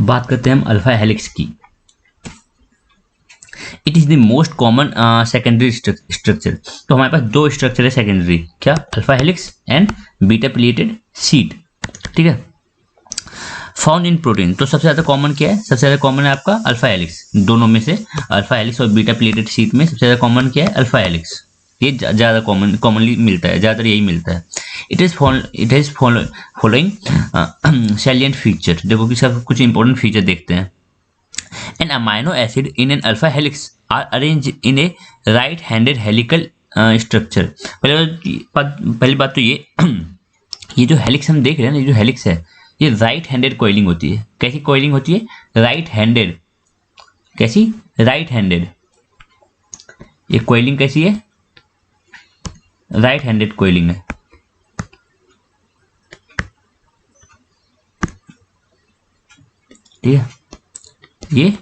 बात करते हैं हम अल्फा हेलिक्स की। It is the most common secondary structure. तो हमारे पास दो स्ट्रक्चर है सेकेंडरी, क्या? Alpha helix and beta pleated sheet, ठीक है। फाउंड इन प्रोटीन, तो सबसे ज्यादा कॉमन क्या है? सबसे ज्यादा कॉमन है आपका अल्फा हेलिक्स। दोनों में से अल्फा हेलिक्स और बीटा प्लेटेड शीट में सबसे ज्यादा कॉमन क्या है? Alpha helix. ये ज्यादा कॉमनली मिलता है, ज्यादातर यही मिलता है। It is following salient feature. देखो कि सब कुछ इंपॉर्टेंट फीचर देखते हैं। An amino acid in an alpha helix are arranged in a right-handed helical structure। पहली बात तो ये जो हेलिक्स हम देख रहे हैं ना, ये जो हेलिक्स है ये राइट हैंडेड कॉइलिंग होती है। कैसी कॉइलिंग होती है? Right handed. कैसी? Right handed. ये कॉइलिंग कैसी है? राइट हैंडेड कॉइलिंग है, ठीक है। ये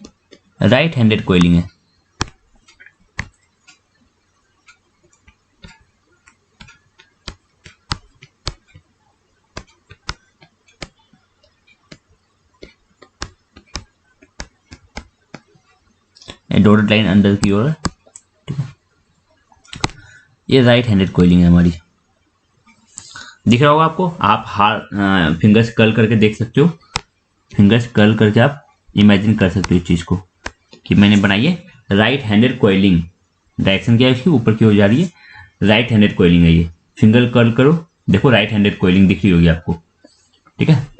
राइट हैंडेड कॉइलिंग है। डॉटेड लाइन अंदर की ओर, ठीक है। ये राइट हैंडेड कॉइलिंग है हमारी। दिख रहा होगा आपको, आप फिंगर्स कर्ल करके देख सकते हो। फिंगर्स कर्ल करके आप इमेजिन कर सकते हो इस चीज को कि मैंने बनाई है राइट हैंडेड कॉइलिंग। डायरेक्शन क्या है इसकी? ऊपर की ओर जा रही है, राइट हैंडेड कॉइलिंग है ये। फिंगर कर्ल करो, देखो राइट हैंडेड कॉइलिंग दिख रही होगी आपको, ठीक है।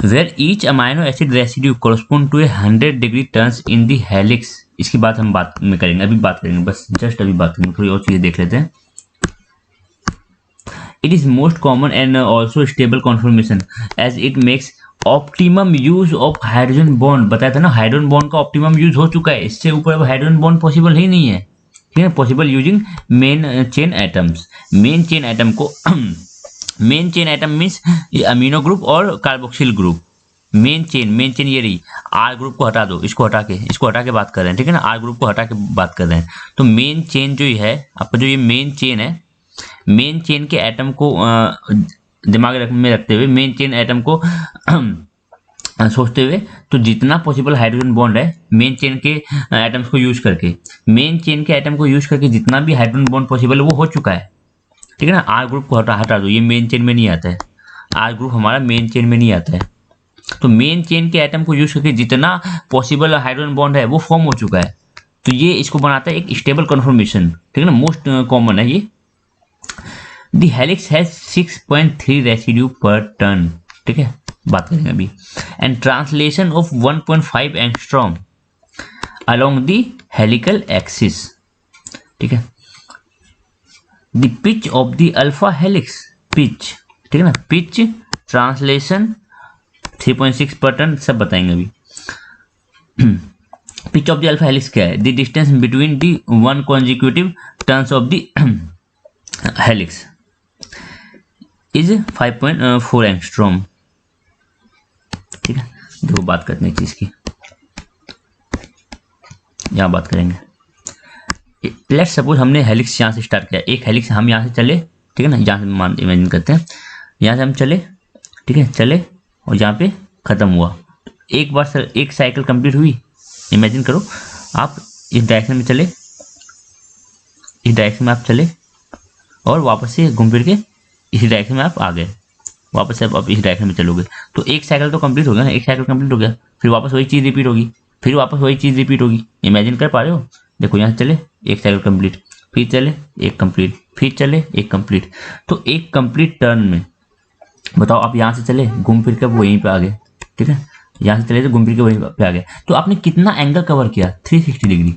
Where each amino acid residue correspond to 100 degree turns in the helix. इसकी बात हम बाद में करेंगे, अभी बात करेंगे, बस जस्ट अभी बात करेंगे, थोड़ी और चीजें देख लेते हैं। It is most common and also stable conformation as it makes optimum use of hydrogen bond. बताया था ना, हाइड्रोजन बॉन्ड का ऑप्टिमम यूज हो चुका है, इससे ऊपर अब हाइड्रोजन बॉन्ड पॉसिबल ही नहीं है, ठीक है। Possible using main chain atoms. Main chain atom को main chain atom means amino group और कार्बोक्सिल ग्रुप। मेन चेन ये रही। आर ग्रुप को हटा दो, इसको हटा के बात कर रहे हैं, ठीक है ना। आर ग्रुप को हटा के बात कर रहे हैं। तो मेन चेन जो है आपका, जो ये मेन चेन है, मेन चेन के एटम को दिमाग में रखते हुए, मेन चेन एटम को सोचते हुए, तो जितना पॉसिबल हाइड्रोजन बॉन्ड है मेन चेन के एटम्स को यूज करके, मेन चेन के एटम को यूज करके जितना भी हाइड्रोजन बॉन्ड पॉसिबल है वो हो चुका है, ठीक है ना। आर ग्रुप को हटा दो, ये मेन चेन में नहीं आता है। आर ग्रुप हमारा मेन चेन में नहीं आता है। तो मेन चेन के एटम को यूज करके जितना पॉसिबल हाइड्रोजन बॉन्ड है वो फॉर्म हो चुका है। तो ये इसको बनाता है एक स्टेबल कन्फर्मेशन, ठीक है ना। मोस्ट कॉमन है ये। The helix has 6.3 रेसिड्यू पर टर्न, ठीक है, बात करेंगे अभी। And translation of 1.5 angstrom along the helical axis, ठीक है। The pitch of the alpha helix, pitch, ठीक है ना, पिच, ट्रांसलेशन, 3.6 पर टर्न, सब बताएंगे अभी। Pitch of the alpha helix क्या है? The distance between the one consecutive turns of the helix is 5.4 angstrom, ठीक है। देखो बात करते हैं चीज की, यहां बात करेंगे। लेट्स सपोज हमने हेलिक्स यहां से स्टार्ट किया, एक हेलिक्स हम यहां से चले, ठीक है ना, यहां से इमेजिन करते हैं, यहां से हम चले, ठीक है, चले और यहां पे खत्म हुआ। एक बार सर एक साइकिल कंप्लीट हुई, इमेजिन करो आप इस डायरेक्शन में चले, इस डायरेक्शन में आप चले और वापस से घूम फिर के इसी डायरेक्शन में आप आ गए, वापस से आप इस डायरेक्शन में चलोगे, तो एक साइकिल तो कंप्लीट हो गया ना, एक साइकिल कंप्लीट हो गया, फिर वापस वही चीज़ रिपीट होगी, फिर वापस वही चीज़ रिपीट होगी। इमेजिन कर पा रहे हो? देखो यहाँ चले एक साइकिल कंप्लीट, फिर चले एक कंप्लीट, फिर चले एक कंप्लीट। तो एक कंप्लीट टर्न में बताओ, आप यहाँ से चले घूम फिर के वहीं पे आ गए, ठीक है, यहाँ से चले तो घूम फिर के वहीं पे आ गए। तो आपने कितना एंगल कवर किया? 360 डिग्री।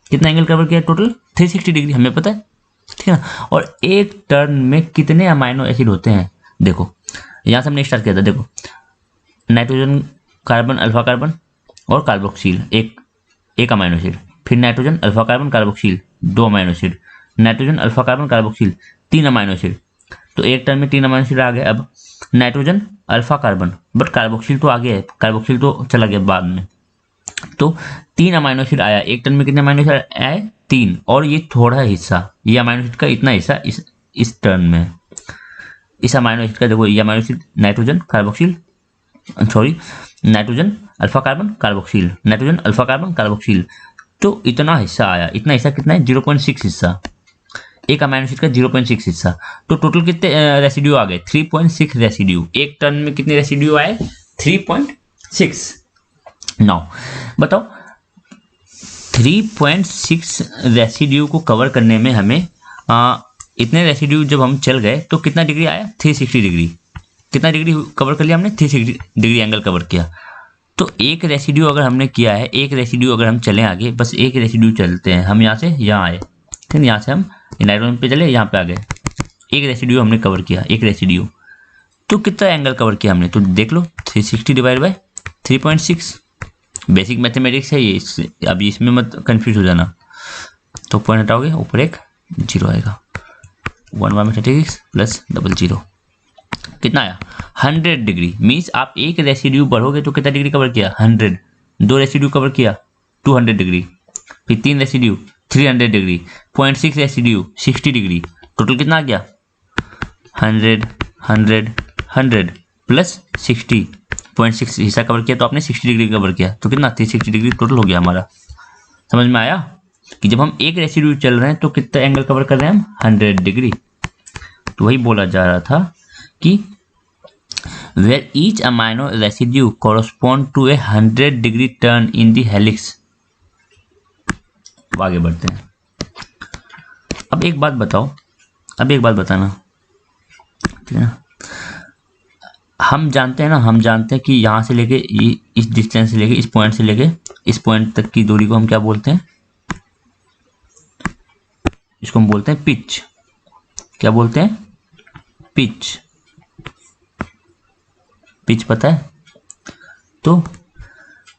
कितना एंगल कवर किया टोटल? 360 डिग्री, हमें पता है, ठीक है ना। और एक टर्न में कितने अमाइनो एसिड होते हैं? देखो यहां से हमने स्टार्ट किया था, देखो नाइट्रोजन, कार्बन, अल्फा कार्बन और कार्बोक्सिल, एक अमाइनो एसिड, फिर nitrogen, alpha carbon, carboxyl, 2 amino acid, nitrogen, alpha carbon, carboxyl, 3 amino acid. तो एक टर्न में 3 अमाइनो एसिड आ गए। अब nitrogen, alpha carbon, but carboxyl तो आगे है, कार्बोक्सिल तो चला गया बाद में। तो 3 अमाइनो एसिड आया, एक टर्न में कितने अमाइनो एसिड आए? 3। और ये थोड़ा हिस्सा, ये अमाइनो एसिड का इतना हिस्सा इस टर्न में, इस अमाइनो एसिड का देखो, ये amino acid nitrogen, carboxyl, sorry nitrogen alpha carbon carboxyl, nitrogen alpha carbon carboxyl. तो इतना हिस्सा आया, इतना हिस्सा कितना है 0.6 हिस्सा, एक अमाइनो एसिड का 0.6 हिस्सा। तो टोटल कितने रेसिड्यू आ गए 3.6 रेसिड्यू। एक टन में कितने रेसिड्यू आए 3.6। नाउ बताओ 3.6 रेसिड्यू को कवर करने में हमें इतने रेसिड्यू जब हम चल गए तो कितना डिग्री आया 360 डिग्री। कितना डिग्री कवर कर लिया हमने 360 डिग्री एंगल कवर किया। तो एक रेसिड्यू अगर हमने किया है, एक रेसिड्यू अगर हम चले आगे, बस एक रेसिड्यू चलते हैं, हम यहाँ से यहाँ आए, ठीक है, यहाँ से हम नाइट्रोजन पे चले, यहाँ पे आ गए, एक रेसिड्यू हमने कवर किया, एक रेसिड्यू। तो कितना एंगल कवर किया हमने, तो देख लो 360 डिवाइड बाय 3.6। बेसिक मैथमेटिक्स है ये, अभी इसमें मत कंफ्यूज हो जाना। तो पॉइंट हटाओगे ऊपर एक जीरो आएगा, 1/36 प्लस 00 कितना आया 100 डिग्री। मीन्स आप एक रेसिड्यू बढ़ोगे तो कितना डिग्री कवर किया 100, दो रेसिड्यू कवर किया 200 डिग्री, फिर तीन residue 300 degree, 0.6 residue 60 degree, total कितना आ गया 100 100 100 प्लस 60, 0.6 हिस्सा कवर किया तो आपने 60 डिग्री कवर किया, तो कितना 360 डिग्री टोटल हो गया हमारा। समझ में आया कि जब हम एक रेसिड्यू चल रहे हैं तो कितना एंगल कवर कर रहे हैं हम 100 डिग्री। तो वही बोला जा रहा था कि where each amino residue correspond to a 100 degree turn in the helix। आगे बढ़ते हैं। अब एक बात बताओ, अब एक बात बताना, ठीक है ना, हम जानते हैं ना, हम जानते हैं कि यहाँ से लेके इस डिस्टेंस से लेके इस पॉइंट से लेके इस पॉइंट तक की दूरी को हम क्या बोलते हैं, इसको हम बोलते हैं पिच। क्या बोलते हैं पिच, पिच पता है। तो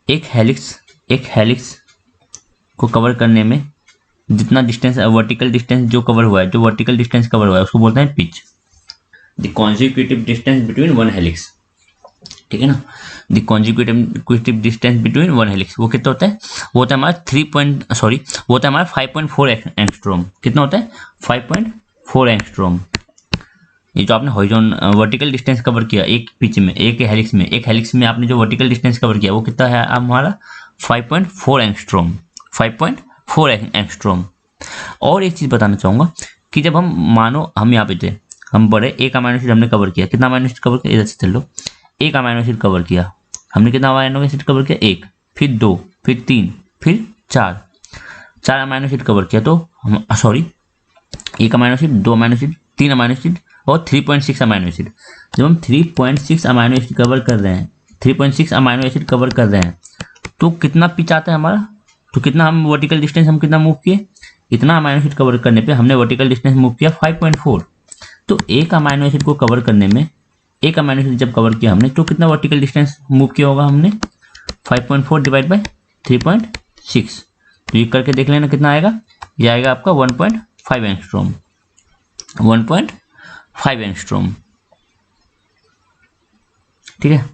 एक हेलिक्स को कवर करने में जितना डिस्टेंस वर्टिकल डिस्टेंस जो कवर हुआ है, जो वर्टिकल डिस्टेंस कवर हुआ है उसको बोलते हैं pitch, the consecutive distance between one helix, ठीक है ना, the consecutive distance between one helix. वो कितना होता है, वो होता है हमारा वो होता है हमारा 5.4 एंगस्ट्रॉम। कितना होता है 5.4 एंगस्ट्रॉम। ये जो आपने हॉरिजॉन वर्टिकल डिस्टेंस कवर किया एक पिच में, एक हेलिक्स में आपने जो वर्टिकल डिस्टेंस कवर किया वो कितना है हमारा 5.4 एंगस्ट्रॉम, 5.4 एंगस्ट्रॉम। और एक चीज बताना चाहूंगा कि जब हम मानो हम यहाँ पे थे, हम बड़े एक अमाइनो एसिड हमने कवर किया, कितना अमाइनो एसिड कवर किया, इधर से चल लो, एक अमाइनो एसिड कवर किया हमने, कितना अमाइनो एसिड कवर किया, एक, फिर दो, फिर तीन, फिर चार अमाइनो एसिड कवर किया। तो हम एक अमाइनो एसिड, दो अमाइनो एसिड, तीन अमाइनो एसिड और 3.6 अमाइनो एसिड। जब हम 3.6 अमाइनो एसिड कवर कर रहे हैं, 3.6 अमाइनो एसिड कवर कर रहे हैं तो कितना पिच आता है हमारा, तो कितना हम वर्टिकल डिस्टेंस हम कितना मूव किए, इतना अमाइनो एसिड कवर करने पे हमने वर्टिकल डिस्टेंस मूव किया 5.4। तो एक अमाइनो एसिड को कवर करने में, एक अमाइनो एसिड जब कवर किया हमने तो कितना वर्टिकल डिस्टेंस मूव किया होगा हमने 5.4 डिवाइड बाय 3.6। तो ये करके देख लेना कितना आएगा, ये आएगा आपका 1.5 एंगस्ट्रॉम, 1.5 एंगस्ट्रॉम, ठीक है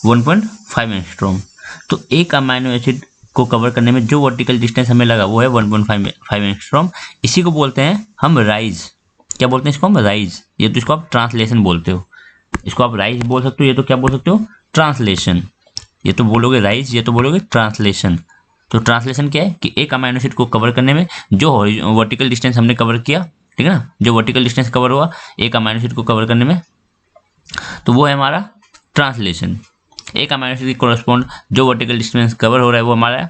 1.5 एंगस्ट्रॉम। तो एक अमाइनो एसिड को कवर करने में जो वर्टिकल डिस्टेंस हमें लगा वो है 1.5 एंगस्ट्रॉम। इसी को बोलते हैं हम राइज। क्या बोलते हैं इसको हम राइज, ये तो इसको आप ट्रांसलेशन बोलते हो, इसको आप राइज बोल सकते हो, ये तो क्या बोल सकते हो ट्रांसलेशन। ये तो बोलोगे राइज, ये तो बोलोगे ट्रांसलेशन। तो ट्रांसलेशन क्या है कि एक अमाइनो एसिड को कवर करने में जो वर्टिकल डिस्टेंस हमने कवर किया, ठीक है ना, जो वर्टिकल डिस्टेंस कवर हुआ एक अमाइनो एसिड को कवर करने में, तो वो है हमारा ट्रांसलेशन। एक अमाइनो एसिड की कोरस्पॉन्ड जो वर्टिकल डिस्टेंस कवर हो रहा है वो हमारा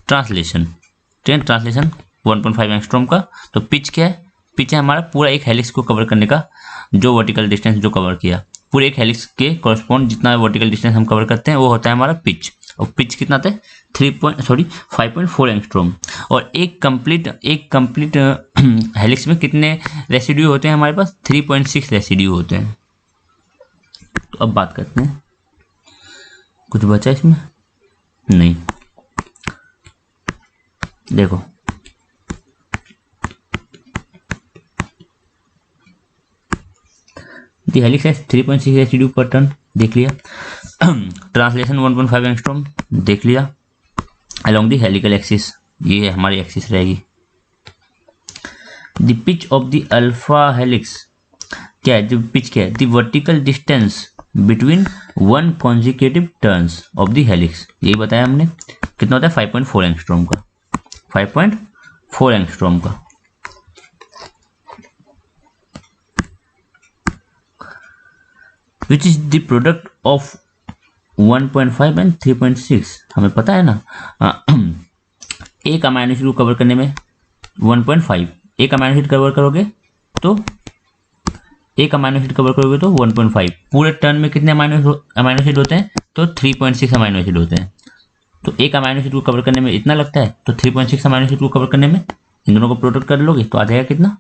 ट्रांसलेशन, ठीक है, ट्रांसलेशन 1.5 एंगस्ट्रॉम का। तो पिच क्या है, पिच है हमारा पूरा एक हेलिक्स को कवर करने का जो वर्टिकल डिस्टेंस जो कवर किया, पूरे एक हेलिक्स के कोरस्पॉन्ड जितना वर्टिकल डिस्टेंस हम कवर करते हैं वो होता है हमारा पिच। और पिच कितना आता है 5.4 एंगस्ट्रॉम। और एक कंप्लीट हेलिक्स में कितने रेसिड्यू होते हैं हमारे पास 3.6 रेसिड्यू होते हैं। तो अब बात करते हैं, कुछ बचा इसमें नहीं, देखो दी हेलिक्स है 3.6 रेसिड्यू पर टर्न, देख लिया। ट्रांसलेशन 1.5 एंगस्ट्रॉम देख लिया। अलोंग दी हेलिकल एक्सिस, ये हमारी एक्सिस रहेगी। The pitch of the alpha helix क्या है जो पिच, क्या है the vertical distance between one consecutive turns of the helix, यही बताया हमने। कितना होता है 5.4 एंगस्ट्रॉम का, 5.4 एंगस्ट्रॉम का। Which is the product of 1.5 and 3.6, हमें पता है ना। एक अमाइनो एसिड को कवर करने में 1.5, एक अमाइनो एसिड कवर करोगे तो एक अमाइनो एसिड कवर करोगे तो 1.5, पूरे टर्न में कितने अमाइनो एसिड होते हैं, तो 3.6 अमाइनो एसिड होते हैं। तो एक अमाइनो एसिड को कवर करने में इतना लगता है, तो 3.6 अमाइनो एसिड को कवर करने में इन दोनों को प्रोडक्ट कर लोगे तो आ जाएगा कितना।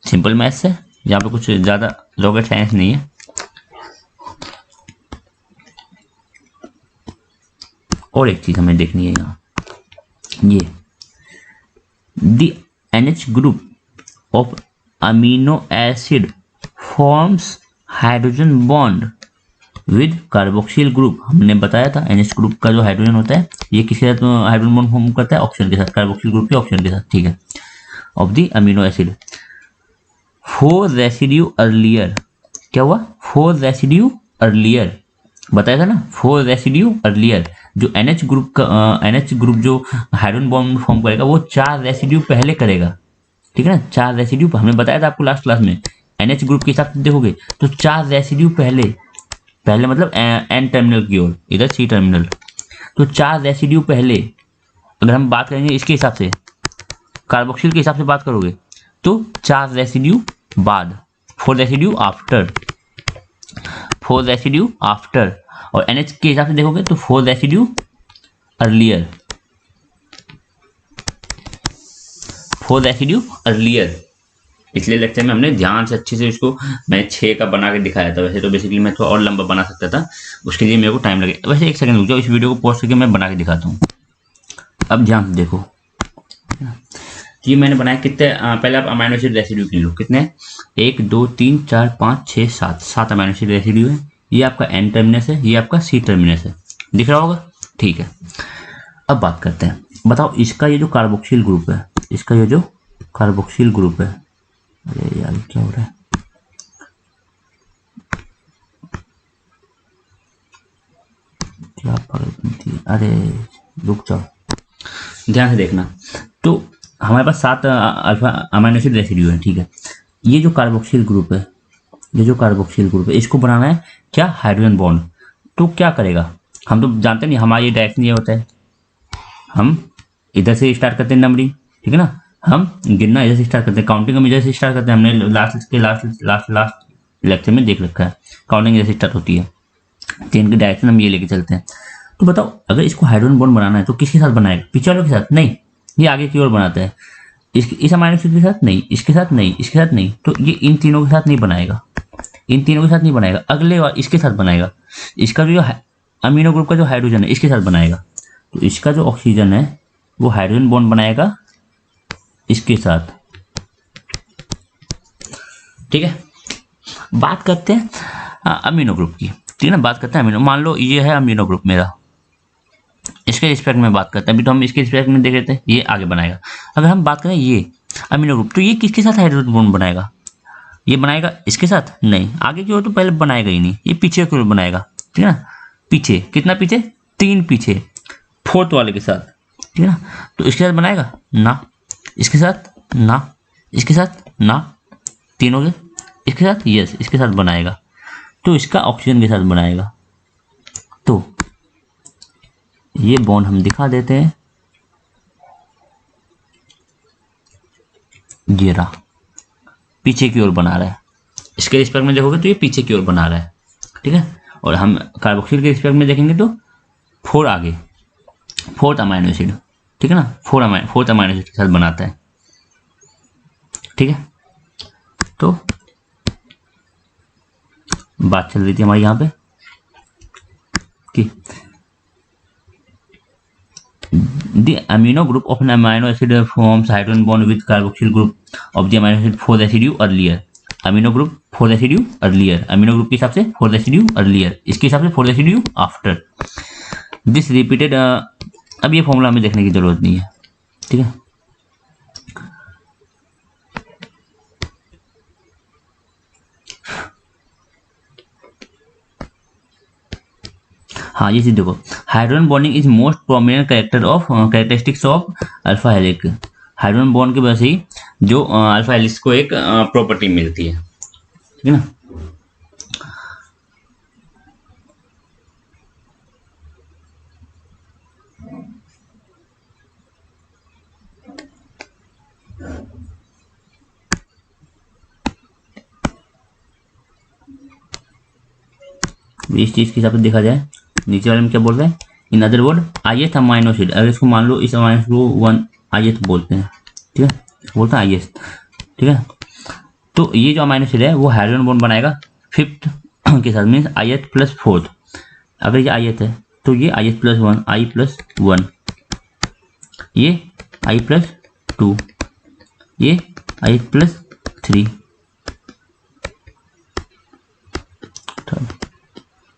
सिंपल मैथ्स है, यहाँ पे कुछ ज़्यादा रॉकेट साइंस नहीं है। और एक चीज़ हमें देखनी है यहाँ, ये the NH group of amino acid forms hydrogen bond with carboxyl group. हमने बताया था NH ग्रुप का जो हाइड्रोजन होता है ये किसके साथ हाइड्रोजन बॉन्ड फॉर्म करता है, ऑक्सीजन के साथ, कार्बोक्सिल ग्रुप के ऑक्सीजन के साथ, ठीक है। Of the amino acid 4 residue earlier, क्या हुआ 4 रेसिड्यू अर्लियर, बताया था ना 4 रेसिड्यू अर्लियर। जो NH ग्रुप का NH ग्रुप जो हाइड्रोजन बॉन्ड फॉर्म करेगा वो 4 रेसिड्यू पहले करेगा, ठीक है ना। 4 रेसिड्यू हमने बताया था आपको लास्ट क्लास में, NH ग्रुप के हिसाब से देखोगे तो 4 रेसिड्यू पहले मतलब N टर्मिनल की ओर, इधर C टर्मिनल, तो 4 रेसिड्यू पहले। अगर हम बात करेंगे इसके हिसाब से, कार्बोक्सिल के हिसाब से बात करोगे तो 4 रेसिड्यू बाद, 4 रेसिड्यू आफ्टर, 4 रेसिड्यू आफ्टर। और NH के हिसाब से देखोगे तो 4 रेसिड्यू अर्लियर, 4 रेसिड्यू अर्लियर। पिछले लेक्चर में हमने ध्यान से अच्छे से इसको मैं 6 का बना के दिखाया था, वैसे तो बेसिकली मैं थोड़ा और लंबा बना सकता था, उसके लिए मेरे को टाइम लगे। वैसे एक सेकंड रुक जाओ, इस वीडियो को पॉज करके मैं बना के दिखाता हूँ। अब ध्यान से देखो, ये मैंने बनाया कितने, पहले आप अमाइनो एसिड रेसिड्यू गिन लो, कितने 1 2 3 4 5 6 7, 7 अमाइनो एसिड रेसिड्यू है। ये आपका N टर्मिनस है, ये आपका C टर्मिनस है, दिख रहा होगा, ठीक है। अब बात करते हैं, बताओ इसका ये जो कार्बोक्सिल ग्रुप है, इसका ये जो कार्बोक्सिल ग्रुप है, अरे यार क्या हो रहा है, क्या पागलपंती है, अरे रुक जाओ, ध्यान से देखना। तो हमारे पास 7 अल्फा अमाइनो एसिड रेसिड्यू है, ठीक है। ये जो कार्बोक्सिल ग्रुप है, ये जो कार्बोक्सिल ग्रुप है, इसको बनाना है क्या हाइड्रोजन बॉन्ड। तो क्या करेगा, हम तो जानते नहीं, हमारा ये डायरेक्शन ये होता है, हम इधर से स्टार्ट करते हैं नंबरिंग, ठीक है ना, हम गिनना इधर से स्टार्ट करते हैं, काउंटिंग हम इधर से स्टार्ट करते हैं, हमने लास्ट लेक्चर में देख रखा है, काउंटिंग इधर से स्टार्ट होती है, चेन की डायरेक्शन हम ये लेके चलते हैं। तो बताओ अगर इसको हाइड्रोजन बॉन्ड बनाना है तो किसके साथ बनाएगा, पीछे वालों के साथ नहीं, ये आगे की ओर बनाता है, इस अमाइनो एसिड के साथ नहीं, इसके साथ नहीं, इसके साथ नहीं, तो ये इन तीनों के साथ नहीं बनाएगा, इन तीनों के साथ नहीं बनाएगा, अगले वाले इसके साथ बनाएगा, इसका जो अमीनो ग्रुप का जो हाइड्रोजन है इसके साथ बनाएगा। तो इसका जो ऑक्सीजन है वो हाइड्रोजन बॉन्ड बनाएगा इसके साथ, ठीक है। बात करते हैं अमीनो ग्रुप की, ठीक है ना, बात करते हैं अमीनो, मान लो ये है अमीनो ग्रुप मेरा, इसके रिस्पेक्ट में बात करते हैं, अभी तो हम इसके रिस्पेक्ट में देख रहे थे, ये आगे बनाएगा। अगर हम बात करें ये अमीनो ग्रुप, तो ये किसके साथ हाइड्रोजन बॉन्ड बनाएगा, ये बनाएगा इसके साथ नहीं, आगे की ओर तो पहले बनाएगा ही नहीं, ये पीछे की ओर बनाएगा, ठीक है ना, पीछे कितना पीछे 3 पीछे, 4th वाले के साथ, ठीक है ना। तो इसके साथ बनाएगा ना, इसके साथ ना, इसके साथ ना, तीनों के इसके साथ, यस इसके साथ बनाएगा, तो इसका ऑक्सीजन के साथ बनाएगा। तो ये बॉन्ड हम दिखा देते हैं, ये रहा, पीछे की ओर बना रहा है, इसके रिस्पेक्ट में देखोगे तो ये पीछे की ओर बना रहा है, ठीक है। और हम कार्बोक्सिल के रिस्पेक्ट में देखेंगे तो 4 आगे, 4th अमाइनो एसिड, ठीक है ना, 4th अमाइनो एसिड के साथ बनाता है, ठीक है। तो बात चल रही थी हमारी यहाँ पे कि the amino group of an amino acid forms hydrogen bond with carboxyl group of the amino acid 4 residue earlier, amino group 4 residue earlier, amino group के हिसाब से 4 residue earlier, इसके हिसाब से 4 residue after this repeated। अब ये formula हमें देखने की जरूरत नहीं है, ठीक है। हाँ ये चीज देखो, hydrogen bonding is most prominent characteristics of alpha helix. Hydrogen bond की वजह से ही जो अल्फा हेलिक्स को एक प्रॉपर्टी मिलती है, ठीक है ना। इस चीज के हिसाब से देखा जाए, नीचे वाले में क्या बोल रहे हैं, in other word ith amino acid, अगर इसको मान लो इस अमाइनो एसिड को 1 ith बोलते हैं, ठीक है, बोलते हैं ith, ठीक है। तो ये जो अमाइनो एसिड है वो हाइड्रोजन बॉन्ड बनाएगा 5th के साथ, मीन्स ith प्लस 4th। अगर ये ith है तो ये ith प्लस 1, i प्लस 1, ये i प्लस 2, ये i प्लस 3,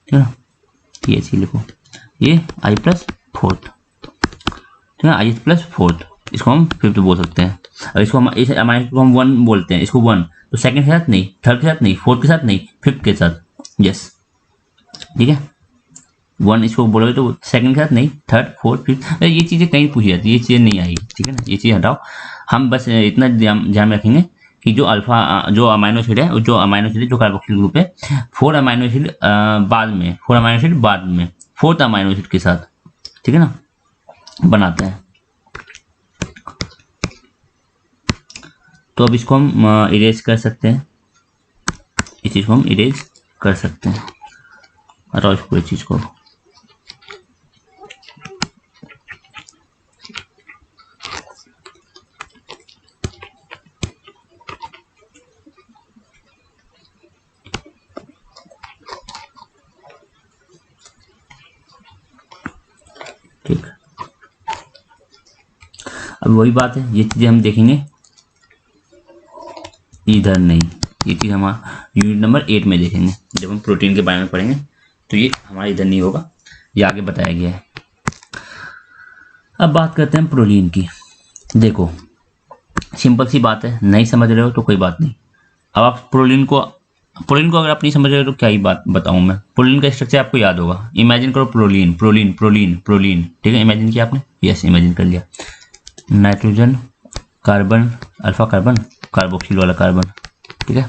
ठीक है ना। ये चीज लिखो, ये i प्लस 4th, ठीक है, i प्लस 4th, इसको हम 5th बोल सकते हैं। और इसको हम इस अमाइनो को हम 1 बोलते हैं, इसको 1 तो सेकंड के साथ नहीं, थर्ड के साथ नहीं, फोर्थ के साथ नहीं, 5th के साथ, यस, ठीक है। 1 इसको बोलोगे तो सेकंड के साथ नहीं, थर्ड फोर्थ फिफ्थ, ये चीजें कहीं पूछी जाती है, ये चीजें नहीं आई, ठीक है ना, ये चीज हटाओ। हम बस इतना ध्यान रखेंगे कि जो जो अमाइनो एसिड है, जो कार्बोक्सिल ग्रुप है, 4 अमाइनो एसिड बाद में, 4 अमाइनो एसिड बाद में 4th अमाइनो एसिड के साथ, ठीक है ना, बनाते हैं। तो अब इसको हम इरेज कर सकते हैं, इस चीज को हम इरेज कर सकते हैं, हटाओ इस पूरी चीज को। ठीक, अब वही बात है, ये चीजें हम देखेंगे इधर नहीं, ये चीज हमारा यूनिट नंबर 8 में देखेंगे, जब हम प्रोटीन के बारे में पढ़ेंगे, तो ये हमारा इधर नहीं होगा, ये आगे बताया गया है। अब बात करते हैं प्रोलीन की। देखो सिंपल सी बात है, नहीं समझ रहे हो तो कोई बात नहीं। अब आप प्रोलीन को अगर आप नहीं समझ रहे हो तो क्या ही बात बताऊं मैं। प्रोलीन का स्ट्रक्चर आपको याद होगा, इमेजिन करो प्रोलीन प्रोलीन प्रोलीन प्रोलीन, ठीक है, इमेजिन किया आपने, यस इमेजिन कर लिया। Nitrogen, carbon, alpha carbon, carboxyl वाला कार्बन, ठीक है।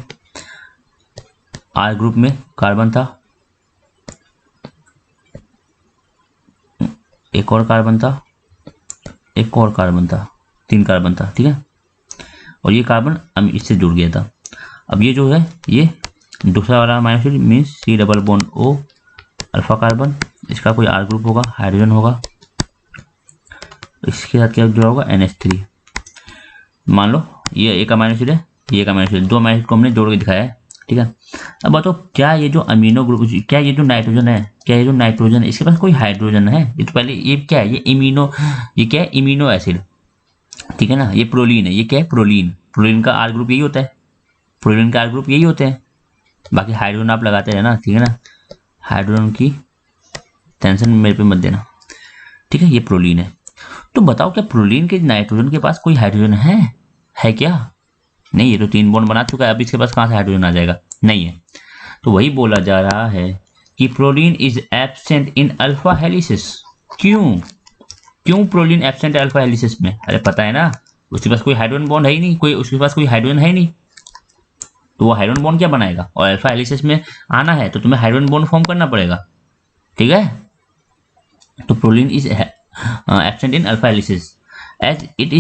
आर ग्रुप में कार्बन था, एक और कार्बन था, एक और कार्बन था, 3 कार्बन था, ठीक है। और ये कार्बन इससे जुड़ गया था। अब ये जो है, ये दूसरा वाला amino acid means C double bond O, alpha carbon, इसका कोई R ग्रुप होगा, हाइड्रोजन होगा, इसके साथ क्या जुड़ा होगा, NH3। मान लो ये एक अमाइनो एसिड है, ये एक अमाइनो एसिड, 2 अमाइनो एसिड को हमने जोड़ के दिखाया है, ठीक है। अब बताओ क्या ये जो अमीनो ग्रुप, क्या ये जो नाइट्रोजन है, क्या ये जो नाइट्रोजन है इसके पास कोई हाइड्रोजन है? ये तो पहले ये क्या है, ये क्या है, इमिनो एसिड, ठीक है ना। ये प्रोलीन है, ये क्या है, प्रोलीन। प्रोलीन का R ग्रुप यही होता है, प्रोलीन का R ग्रुप यही होते हैं, बाकी हाइड्रोजन आप लगाते हैं ना, ठीक है ना। हाइड्रोजन की टेंशन मेरे पे मत देना, ठीक है। ये प्रोलीन है। तो बताओ क्या प्रोलीन के नाइट्रोजन के पास कोई हाइड्रोजन है क्या? नहीं, ये तो 3 बॉन्ड बना चुका है, अब इसके पास कहाँ से हाइड्रोजन आ जाएगा? नहीं है। तो वही बोला जा रहा है कि proline is absent in alpha helices. क्यों प्रोलीन एब्सेंट है अल्फा हेलिसिस में? अरे पता है ना, उसके पास कोई हाइड्रोजन बॉन्ड है ही नहीं, उसके पास कोई हाइड्रोजन है ही नहीं, तो वो हाइड्रोजन बॉन्ड क्या बनाएगा? और अल्फा हेलिसिस में आना है तो तुम्हें हाइड्रोजन बॉन्ड फॉर्म करना पड़ेगा, ठीक है। तो proline is absent in alpha helices as it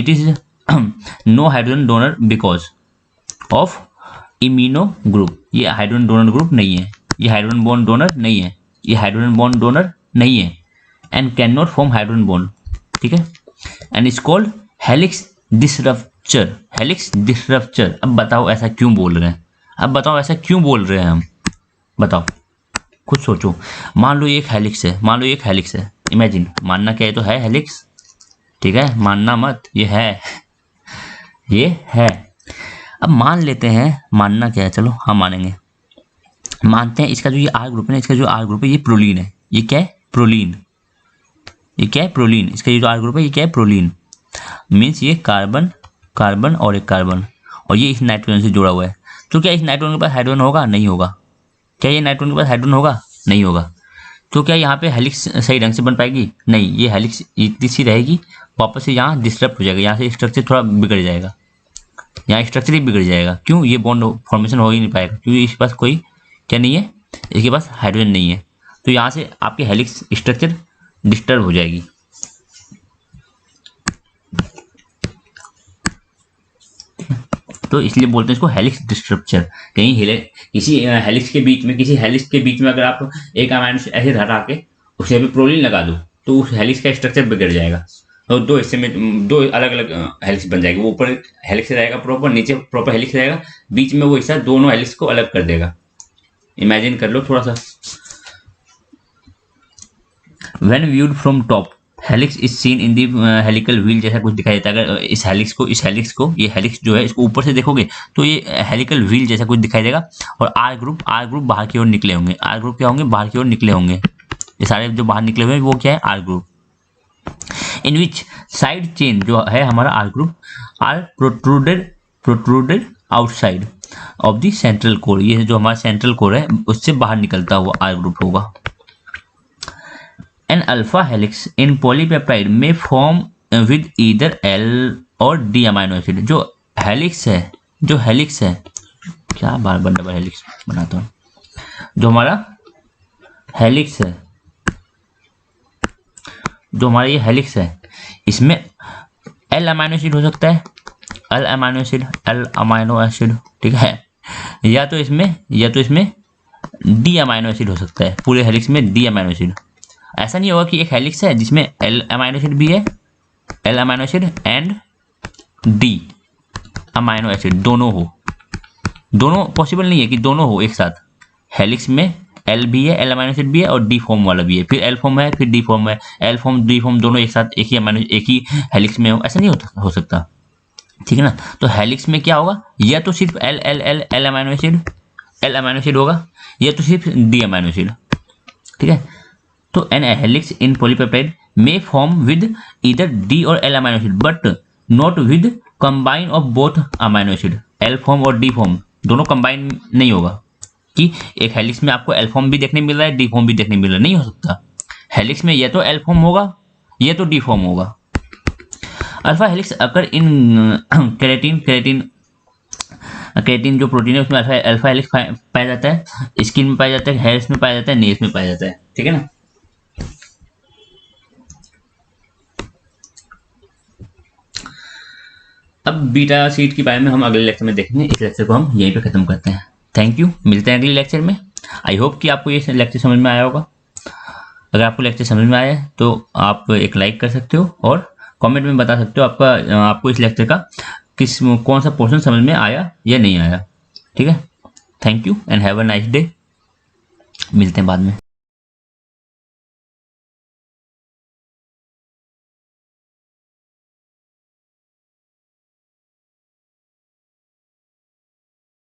is no hydrogen donor because of imino group. ये हाइड्रोजन डोनर ग्रुप नहीं है, ये हाइड्रोजन बॉन्ड डोनर नहीं है, ये हाइड्रोजन बॉन्ड डोनर नहीं है, and can not form hydrogen bond, ठीक है। And is called helix disruption, helix disruption. अब बताओ ऐसा क्यों बोल रहे हैं? अब बताओ ऐसा क्यों बोल रहे हैं हम? बताओ, खुद सोचो। मान लो ये एक हेलिक्स है, मान लो ये एक हेलिक्स है, इमेजिन, मानना क्या है तो है हेलिक्स, ठीक है, मानना मत, ये है। अब मान लेते हैं, मानना क्या है, चलो हम मानेंगे, मानते हैं इसका जो ये R ग्रुप है ना, इसका जो R ग्रुप है ये प्रोलीन है। ये क्या है? प्रोलीन। ये क्या है? प्रोलीन। इसका ये जो R ग्रुप है ये क्या है? प्रोलीन। मीन्स ये कार्बन और एक कार्बन, और ये इस नाइट्रोजन से जुड़ा हुआ है। तो क्या इस नाइट्रोजन के पास हाइड्रोजन होगा? नहीं होगा। क्या ये नाइट्रोजन के पास हाइड्रोजन होगा? नहीं होगा। तो क्या यहाँ पे हेलिक्स सही ढंग से बन पाएगी? नहीं, ये हेलिक्स इतनी सी रहेगी, वापस से यहाँ डिस्टर्ब हो जाएगा, यहाँ से स्ट्रक्चर थोड़ा बिगड़ जाएगा, यहाँ स्ट्रक्चर ही बिगड़ जाएगा। क्यों? ये बॉन्ड फॉर्मेशन हो ही नहीं पाएगा, क्योंकि इसके पास कोई क्या नहीं है, इसके पास हाइड्रोजन नहीं है। तो यहाँ से आपकी हेलिक्स स्ट्रक्चर डिस्टर्ब हो जाएगी। तो इसलिए बोलते हैं इसको हेलिक्स डिस्ट्रक्चर। कहीं किसी हेलिक्स के बीच में, किसी हेलिक्स के बीच में अगर आप एक अमाइनो एसिड हटा के उसे अभी प्रोलीन लगा दो तो उस हेलिक्स का स्ट्रक्चर बिगड़ जाएगा और दो हिस्से में दो अलग अलग हेलिक्स बन जाएगी। वो ऊपर हेलिक्स रहेगा प्रॉपर, नीचे प्रॉपर हेलिक्स रहेगा, बीच में वो हिस्सा दोनों हेलिक्स को अलग कर देगा। इमेजिन कर लो थोड़ा सा। When viewed from top helix is seen in the helical wheel जैसा कुछ दिखाई देता है। अगर इस हेलिक्स को ये हेलिक्स जो है इसको ऊपर से देखोगे तो ये हेलिकल व्हील जैसा कुछ दिखाई देगा और आर ग्रुप बाहर की ओर निकले होंगे। आर ग्रुप क्या होंगे? बाहर की ओर निकले होंगे। ये सारे जो बाहर निकले हुए हैं वो क्या है? R group. In which side chain जो है हमारा R group are protruded outside of the central core. ये जो हमारा सेंट्रल कोर है उससे बाहर निकलता हुआ आर ग्रुप होगा। An alpha helix in polypeptide may form with either L और D amino acid। जो हेलिक्स है, क्या बार बार डबल हेलिक्स बनाता हूँ। जो हमारा हेलिक्स है, जो हमारा ये हेलिक्स है, इसमें L अमाइनो एसिड हो सकता है, L अमाइनो एसिड, ठीक है, या तो इसमें D अमाइनो एसिड हो सकता है। पूरे हेलिक्स में D अमाइनो एसिड। ऐसा नहीं होगा कि एक हेलिक्स है जिसमें L अमाइनो एसिड भी है, L amino acid and D amino acid दोनों हो। दोनों पॉसिबल नहीं है कि दोनों हो एक साथ। हेलिक्स में L भी है, L अमाइनो एसिड भी है और D फॉर्म वाला भी है, फिर L फॉर्म है, फिर D फॉर्म है। L फॉर्म D फॉर्म दोनों एक साथ एक ही हेलिक्स में हो, ऐसा नहीं हो सकता, ठीक है ना। तो हेलिक्स में क्या होगा? या तो सिर्फ L अमाइनो एसिड होगा, या तो सिर्फ D अमाइनो एसिड, ठीक है। तो an helix in polypeptide may form with either D और L amino acid but not with combine of both amino acid. L form और D फॉर्म दोनों कंबाइन नहीं होगा कि एक हेलिक्स में आपको L फॉर्म भी देखने मिल रहा है, D फॉर्म भी देखने मिल रहा है, नहीं हो सकता। हेलिक्स में या तो L फॉर्म होगा या तो D फॉर्म होगा। अल्फा हेलिक्स अकर इन केराटिन जो प्रोटीन है उसमें अल्फा हेलिक्स पाया जाता है, स्किन में पाया जाता है, हेयर्स में पाया जाता है, नेल्स में पाया जाता है, ठीक है ना। अब बीटा शीट के बारे में हम अगले लेक्चर में देखेंगे। इस लेक्चर को हम यहीं पे खत्म करते हैं। थैंक यू, मिलते हैं अगले लेक्चर में। आई होप कि आपको ये लेक्चर समझ में आया होगा। अगर आपको लेक्चर समझ में आया है तो आप एक लाइक कर सकते हो और कमेंट में बता सकते हो आपको इस लेक्चर का कौन सा पोर्शन समझ में आया या नहीं आया, ठीक है। Thank you and have a nice day. मिलते हैं बाद में।